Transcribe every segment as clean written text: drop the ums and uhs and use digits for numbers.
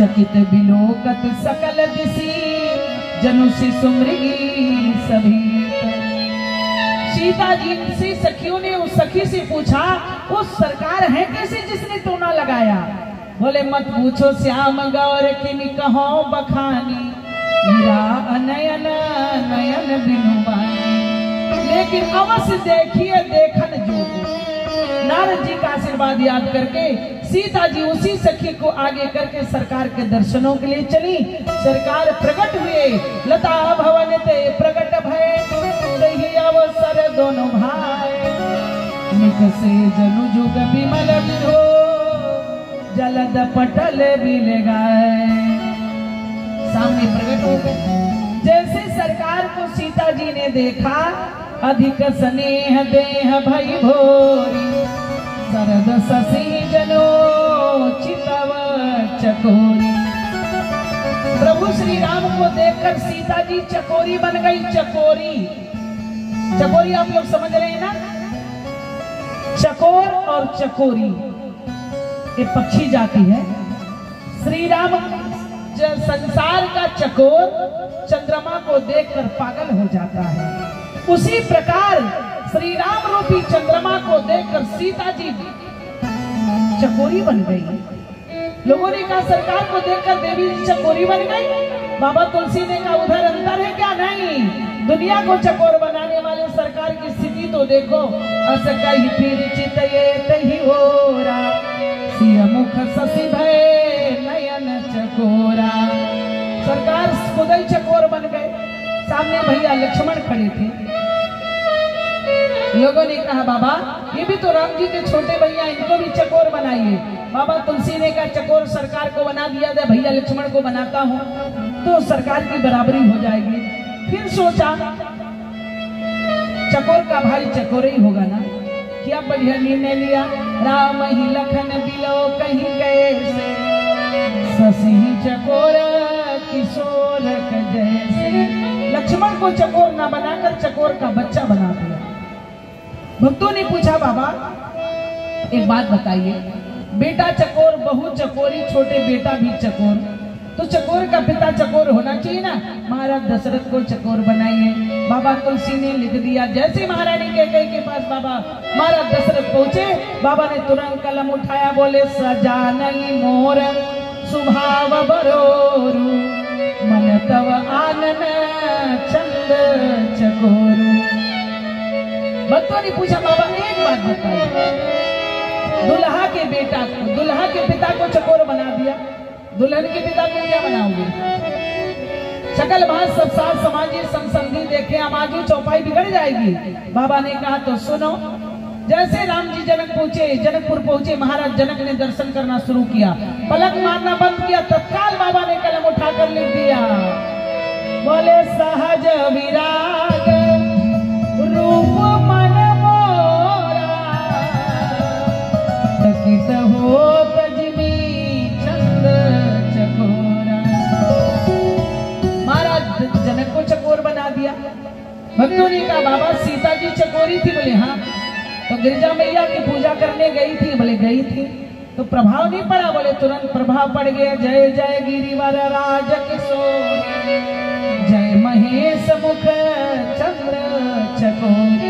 चकित बिलोकत सकल दिसी जनुषि सुमृगी सभी। सीता जी से सखियों ने उस सखी से पूछा, वो सरकार है कैसे जिसने टोना लगाया? बोले मत पूछो श्याम गौर किमि कहो बखानी, मीरा अनयन नयन बिनु बानी। लेकिन अवश्य देखिए देखन जोग। नारद जी का आशीर्वाद याद करके सीता जी उसी सखी को आगे करके सरकार के दर्शनों के लिए चली। सरकार प्रकट हुए, लता भवन ते प्रकट भय, रही अवसर दोनों भाई। निकसे जनु जुग विमल विधो, जलद पटल बिल गाए। सामने प्रकट हो गए। जैसे सरकार को सीता जी ने देखा, अधिक स्नेह देह भई भोरी, सरद ससी जनो चितव चकोरी। प्रभु श्री राम को देखकर सीता जी चकोरी बन गई। चकोरी, चकोरी आप लोग समझ रहे हैं ना? चकोर और चकोरी ये पक्षी जाति है। श्री राम संसार का चकोर चंद्रमा को देखकर पागल हो जाता है, उसी प्रकार श्री राम रूपी चंद्रमा को देखकर सीता जी चकोरी बन गई। लोगों ने कहा सरकार को देखकर देवी जी चकोरी बन गई। बाबा तुलसी ने कहा उधर अंतर है क्या? नहीं, दुनिया को चकोर बनाने वाले सरकार की स्थिति तो देखो। अस कही फिर चितये तही ओरा, सिय मुख ससी भय नयन चकोरा। सरकार खुद ही चकोर बन गए। सामने भैया लक्ष्मण खड़े थे। लोगों ने कहा बाबा ये भी तो राम जी के छोटे भैया, इनको भी चकोर बनाइए। बाबा तुलसी ने कहा चकोर सरकार को बना दिया था, भैया लक्ष्मण को बनाता हूँ तो सरकार की बराबरी हो जाएगी। फिर सोचा चकोर का भाई चकोर ही होगा ना। क्या बढ़िया निर्णय लिया। राम ही लखन बिलो कहीं गए से, ससी चकोर किशोर जैसे। लक्ष्मण को चकोर ना बनाकर चकोर का बच्चा बना दिया। भक्तों ने पूछा बाबा एक बात बताइए, बेटा चकोर बहू चकोरी छोटे बेटा भी चकोर, तो चकोर का पिता चकोर होना चाहिए ना। महाराज दशरथ को चकोर बनाइए। बाबा तुलसी ने लिख दिया। जैसे महारानी कैकेयी के पास बाबा महाराज दशरथ पहुंचे, बाबा ने तुरंत कलम उठाया, बोले सजा नहीं मोर सुभाव बरोरू, मन तव आनन चंद चकोरू। भक्तों ने पूछा बाबा एक बात बताइए, दुल्हा के बेटा को, दुल्हा के पिता को चकोर बना दिया, दुल्हन के पिता को क्या बनाओगे? सकल भाष सब साथ समाजी समसंधि देखे आमाजू चौपाई बिगड़ जाएगी। बाबा ने कहा तो सुनो। जैसे राम जी जनकपुर पहुंचे, महाराज जनक ने दर्शन करना शुरू किया, पलक मारना बंद किया, तत्काल बाबा ने कलम उठाकर लिख दिया, बोले सहज विराग रूप मन मोरा, चकित हो तजबी चंद चकोरा। महाराज जनक को चकोर बना दिया। भक्तों ने कहा बाबा सीता जी चकोरी थी? बोले हाँ। तो गिरजा मैया की पूजा करने गई थी? बोले गई थी। तो प्रभाव नहीं पड़ा? बोले तुरंत प्रभाव पड़ गया। जय जय गिरिवर राज किशोर, जय महेश मुख चंद्र चकोर।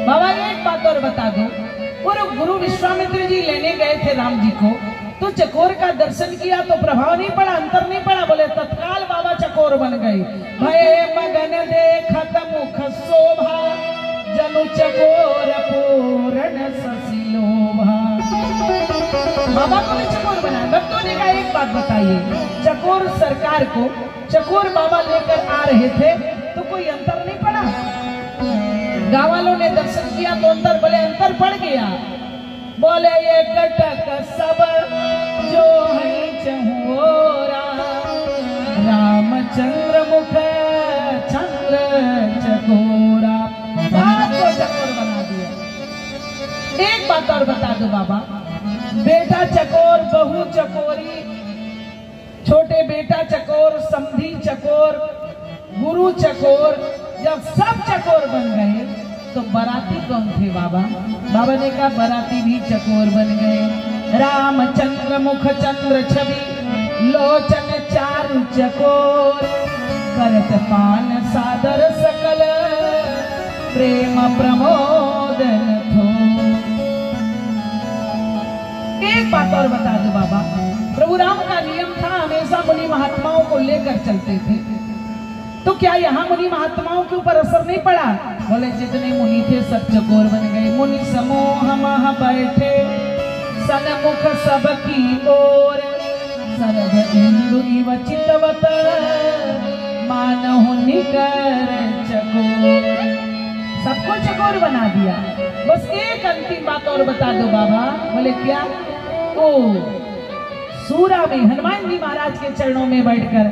बाबा एक बात और बता दो, और गुरु विश्वामित्र जी लेने गए थे राम जी को, तो चकोर का दर्शन किया तो प्रभाव नहीं पड़ा, अंतर नहीं पड़ा? बोले तत्काल बाबा चकोर बन गए। भय मगन देखत मुख शोभा, जनु चकोर पूर्ण ससिलोभा। बाबा को भी चकोर बनाया। भक्तों ने कहा एक बात बताइए, चकोर सरकार को चकोर बाबा लेकर आ रहे थे तो कोई अंतर नहीं पड़ा? गाँव वालों ने दर्शन किया तो अंतर, बोले अंतर पड़ गया। बोले ये कटक सब जो है चहुरा, रामचंद्र मुख चंद्र चकोरा। बात को चकोर बना दिया। एक बात और बता दो बाबा, बेटा चकोर, बहू चकोरी, छोटे बेटा चकोर, समधी चकोर, गुरु चकोर, जब सब चकोर बन गए तो बराती कौन थे बाबा? बाबा ने कहा बराती भी चकोर बन गए। रामचंद्र मुख चंद्र छवि, लोचन चारु चकोर करत पान सादर सकल प्रेम प्रमोदन थो। एक बात और बता दो बाबा, प्रभु राम का नियम था हमेशा मुनि महात्माओं को लेकर चलते थे, तो क्या यहाँ मुनि महात्माओं के ऊपर असर नहीं पड़ा? बोले जितने मुनि थे सब चकोर बन गए। मुनि समूह मह बैठे सन्मुख सबकी ओर सरद इंदु इव चितवत मानहु निकर चकोर। सबको चकोर बना दिया। बस एक अंतिम बात और बता दो बाबा। बोले क्या? ओ सूरा में हनुमान जी महाराज के चरणों में बैठकर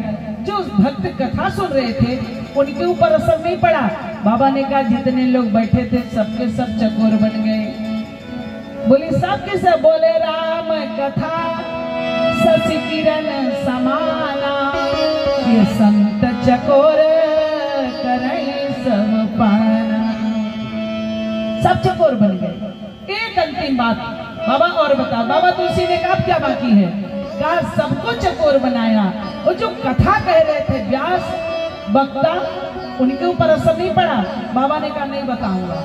जो भक्त कथा सुन रहे थे उनके ऊपर असर नहीं पड़ा। बाबा ने कहा जितने लोग बैठे थे सबके सब चकोर बन गए। बोली सबके सब बोले राम कथा शशि किरण समाना, ये संत चकोर करई सब पाना। सब चकोर बन गए। एक अंतिम बात बाबा और बता। बाबा तुलसी ने कहा क्या बाकी है? कहा सबको चकोर बनाया। वो जो कथा कह रहे थे व्यास वक्ता उनके ऊपर असर नहीं पड़ा। बाबा ने कहा नहीं बताऊंगा।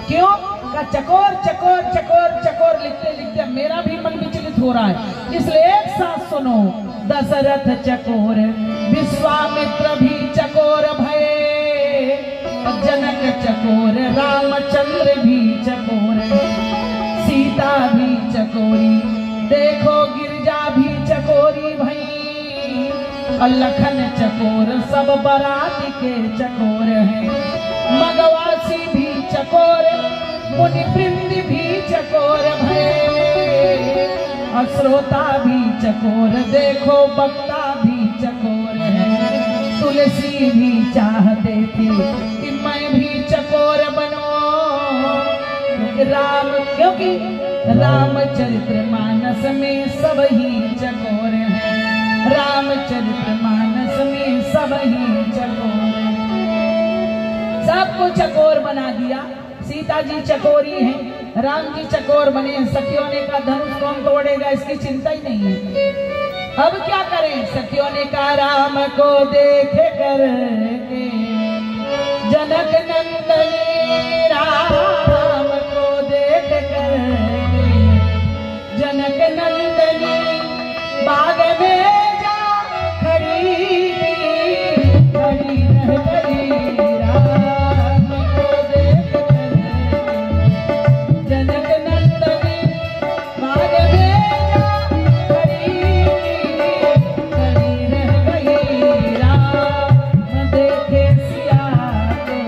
क्यों? का चकोर चकोर चकोर चकोर लिखते लिखते मेरा भी मन विचलित हो रहा है, इसलिए एक साथ सुनो। दशरथ चकोर विश्वामित्र भी चकोर भये, जनक चकोर रामचंद्र भी चकोर, सीता भी चकोरी, देखो गिरजा भी चकोरी भई, और लखन चकोर सब बराती के चकोर हैं। मगवासी भी चकोर मुनि वृंद भी चकोर भये, और श्रोता भी चकोर देखो वक्ता भी चकोर है। तुलसी भी चाहते थे कि मैं भी चकोर बनो, क्योंकि रामचरित्र मानस में सब ही चकोर हैं। रामचरित्र मानस में सब ही चकोर हैं। सबको चकोर बना दिया। सीता जी चकोरी हैं, राम जी चकोर बने। सखियों ने कहा धनुष कौन तोड़ेगा, इसकी चिंता ही नहीं है। अब क्या करें? सखियों ने कहा राम को देख कर के जनक नंदनी, राम को देख कर जनक नंदनी बाग में जा खड़ी खड़ी रह गई। राम को देख कर जनक नंदनी बाग में जा खड़ी खड़ी रह गई। राम देखे सिया को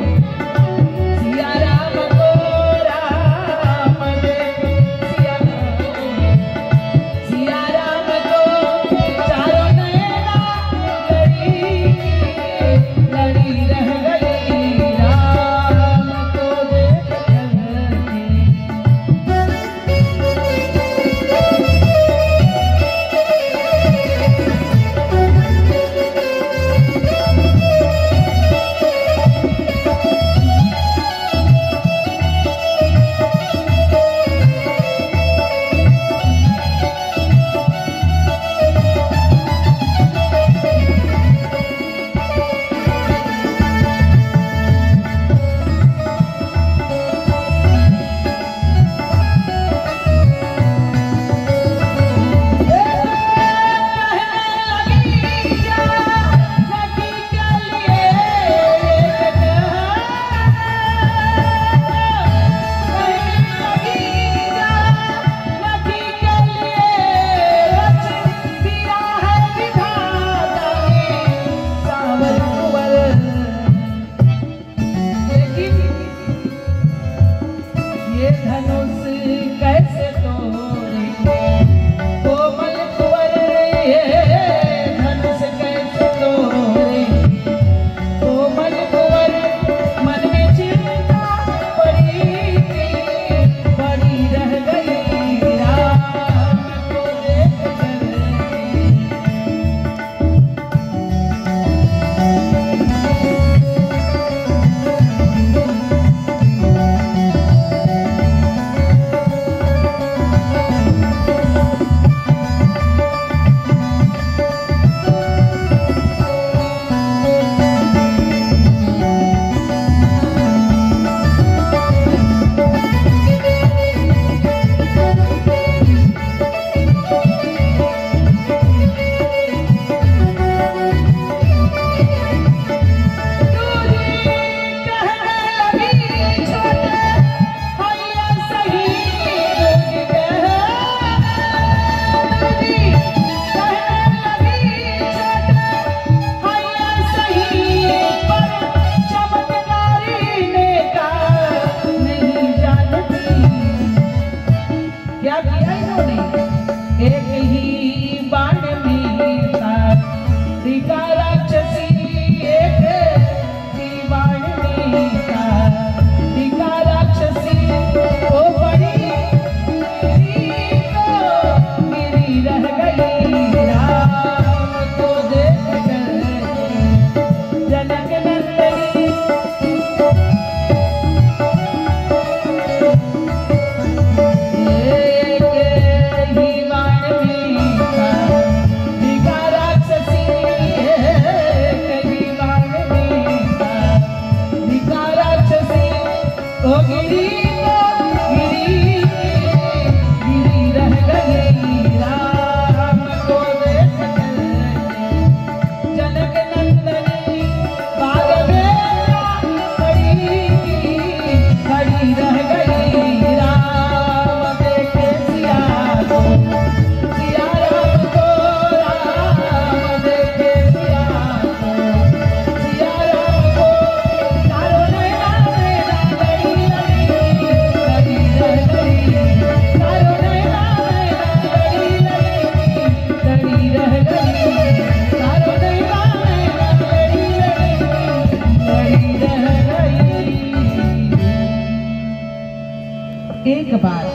एक बार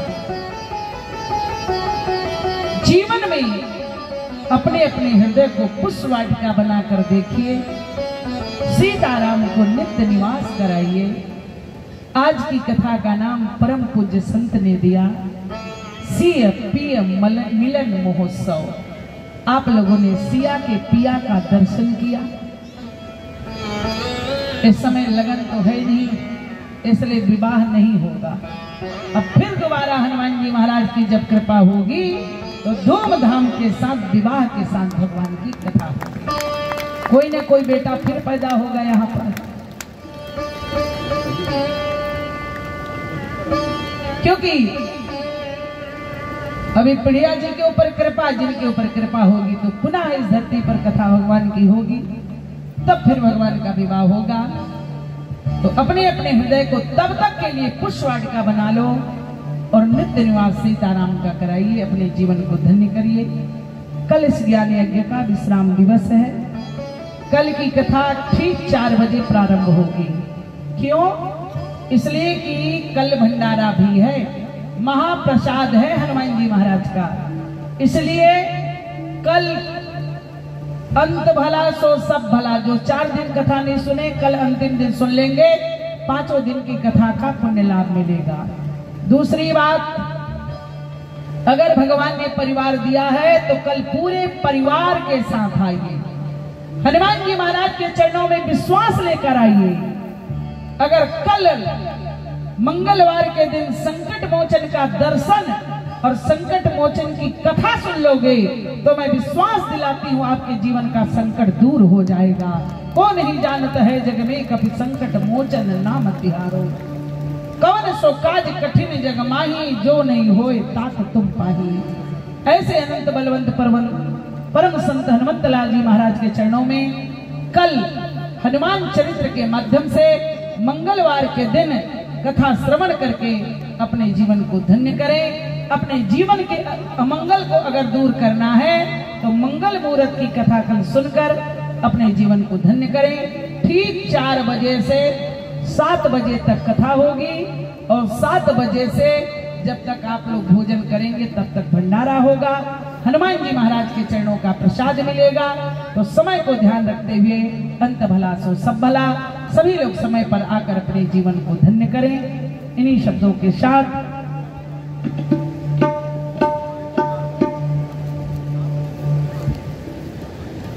जीवन में अपने अपने हृदय को पुष्प वाटिका बनाकर देखिए, सीताराम को नित्य निवास कराइए। आज की कथा का नाम परम पूज्य संत ने दिया सिया पिया मिलन महोत्सव। आप लोगों ने सिया के पिया का दर्शन किया। इस समय लगन तो है नहीं, इसलिए विवाह नहीं होगा। अब फिर दोबारा हनुमान जी महाराज की जब कृपा होगी तो धूमधाम के साथ विवाह के साथ भगवान की कथा होगी। कोई ना कोई बेटा फिर पैदा होगा यहाँ पर, क्योंकि अभी प्रिया जी के ऊपर कृपा, जिनके ऊपर कृपा होगी तो पुनः इस धरती पर कथा भगवान की होगी, तब फिर भगवान का विवाह होगा। तो अपने अपने हृदय को तब तक के लिए पुष्प वाटिका बना लो और नित्य निवास सीताराम का कराइए, अपने जीवन को धन्य करिए। कल इस ज्ञान यज्ञ का विश्राम दिवस है। कल की कथा ठीक 4 बजे प्रारंभ होगी। क्यों? इसलिए कि कल भंडारा भी है, महाप्रसाद है हनुमान जी महाराज का। इसलिए कल अंत भला सो सब भला। जो 4 दिन कथा नहीं सुने, कल अंतिम दिन सुन लेंगे, 5 दिन की कथा का पुण्य लाभ मिलेगा। दूसरी बात, अगर भगवान ने परिवार दिया है तो कल पूरे परिवार के साथ आइए, हनुमान जी महाराज के चरणों में विश्वास लेकर आइए। अगर कल मंगलवार के दिन संकट मोचन का दर्शन और संकट मोचन की कथा सुन लोगे तो मैं विश्वास दिलाती हूँ आपके जीवन का संकट दूर हो जाएगा। कौन नहीं जानता है जग में कभी संकट मोचन नाम तिहारो, कौन सो काज कठिन जग माही, जो नहीं होए तात तुम पाही। ऐसे अनंत बलवंत परम संत हनुमत लाल जी महाराज के चरणों में कल हनुमान चरित्र के माध्यम से मंगलवार के दिन कथा श्रवण करके अपने जीवन को धन्य करें। अपने जीवन के अमंगल को अगर दूर करना है तो मंगल मुहूर्त की कथा कल सुनकर अपने जीवन को धन्य करें। ठीक 4 बजे से 7 बजे तक कथा होगी और 7 बजे से जब तक आप लोग भोजन करेंगे तब तक भंडारा होगा। हनुमान जी महाराज के चरणों का प्रसाद मिलेगा। तो समय को ध्यान रखते हुए अंत भला सो सब भला, सभी लोग समय पर आकर अपने जीवन को धन्य करें। इन्हीं शब्दों के साथ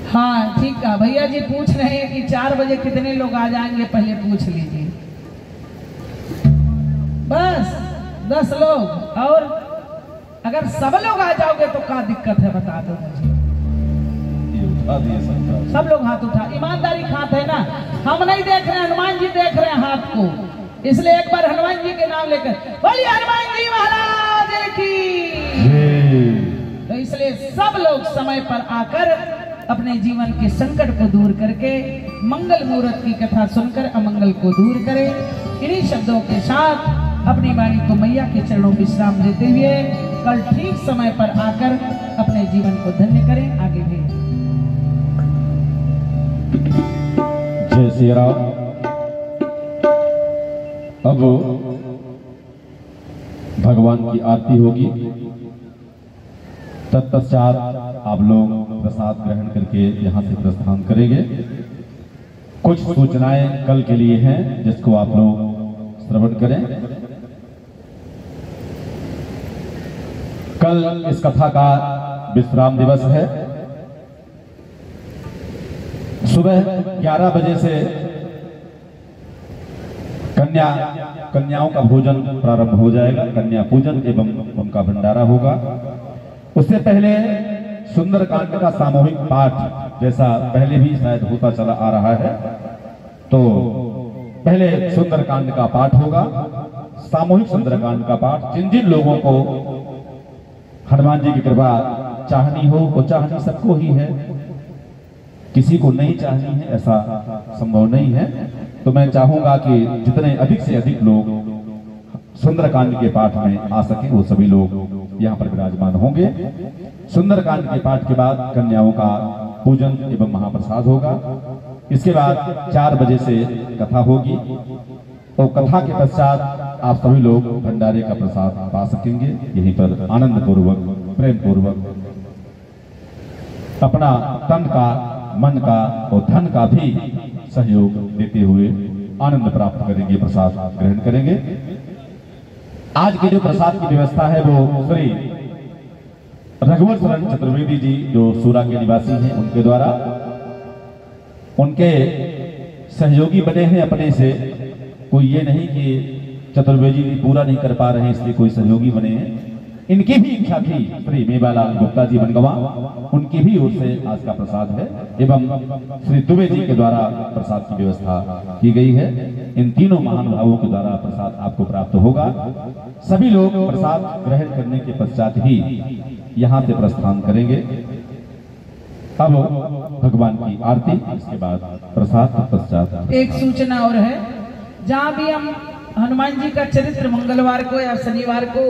हाँ ठीक है। भैया जी पूछ रहे हैं कि 4 बजे कितने लोग आ जाएंगे, पहले पूछ लीजिए। बस 10 लोग। और अगर सब लोग आ जाओगे तो क्या दिक्कत है बता दो मुझे। सब लोग हाथ उठा, ईमानदारी खाते है ना, हम नहीं देख रहे, हनुमान जी देख रहे हैं हाथ को। इसलिए एक बार हनुमान जी के नाम लेकर बोलिए हनुमान जी महाराज की। तो इसलिए सब लोग समय पर आकर अपने जीवन के संकट को दूर करके मंगल मुहूर्त की कथा सुनकर अमंगल को दूर करें। इन्हीं शब्दों के साथ अपनी वाणी को मैया के चरणों विश्राम देते हुए कल ठीक समय पर आकर अपने जीवन को धन्य करें। आगे भी जय श्री राम। अब भगवान की आरती होगी, तत्पश्चात आप लोग प्रसाद ग्रहण करके यहाँ से प्रस्थान करेंगे। कुछ सूचनाएं कल के लिए हैं जिसको आप लोग श्रवण करें। कल इस कथा का विश्राम दिवस है। सुबह 11 बजे से कन्याओं का भोजन प्रारंभ हो जाएगा। कन्या पूजन एवं उनका भंडारा होगा। उससे पहले सुंदरकांड का सामूहिक पाठ, जैसा पहले भी शायद होता चला आ रहा है, तो पहले सुंदरकांड का पाठ होगा। सामूहिक सुंदरकांड का पाठ जिन जिन लोगों को हनुमान जी की कृपा चाहनी हो, वो चाहनी सबको ही है, किसी को नहीं चाहनी है ऐसा संभव नहीं है। तो मैं चाहूंगा कि जितने अधिक से अधिक लोग सुंदरकांड के पाठ में आ सके वो सभी लोग यहाँ पर विराजमान होंगे। सुंदरकांड के पाठ के बाद कन्याओं का पूजन एवं महाप्रसाद होगा। इसके बाद 4 बजे से कथा होगी। तो कथा के पश्चात आप सभी लोग भंडारे का प्रसाद पा सकेंगे। यहीं पर आनंद पूर्वक, प्रेम पूर्वक अपना तन का, मन का और धन का भी सहयोग देते हुए आनंद प्राप्त करेंगे, प्रसाद ग्रहण करेंगे। आज के जो प्रसाद की व्यवस्था है वो श्री रघुवर शरण चतुर्वेदी जी जो सूरा के निवासी हैं उनके द्वारा, उनके सहयोगी बने हैं अपने से। कोई ये नहीं कि चतुर्वेदी जी पूरा नहीं कर पा रहे हैं इसलिए कोई सहयोगी बने हैं। इनकी भी इच्छा थी, श्री मेवालाल गुप्ता जी बनगवा, उनकी भी ओर से आज का प्रसाद है एवं श्री दुबे जी के द्वारा प्रसाद की व्यवस्था की गई है। इन तीनों महानुभावों के द्वारा प्रसाद आपको प्राप्त होगा। सभी लोग प्रसाद ग्रहण करने के पश्चात ही यहाँ से प्रस्थान करेंगे। अब भगवान की आरती, इसके बाद प्रसाद के पश्चात एक सूचना और है, जहाँ भी हम हनुमान जी का चरित्र मंगलवार को या शनिवार को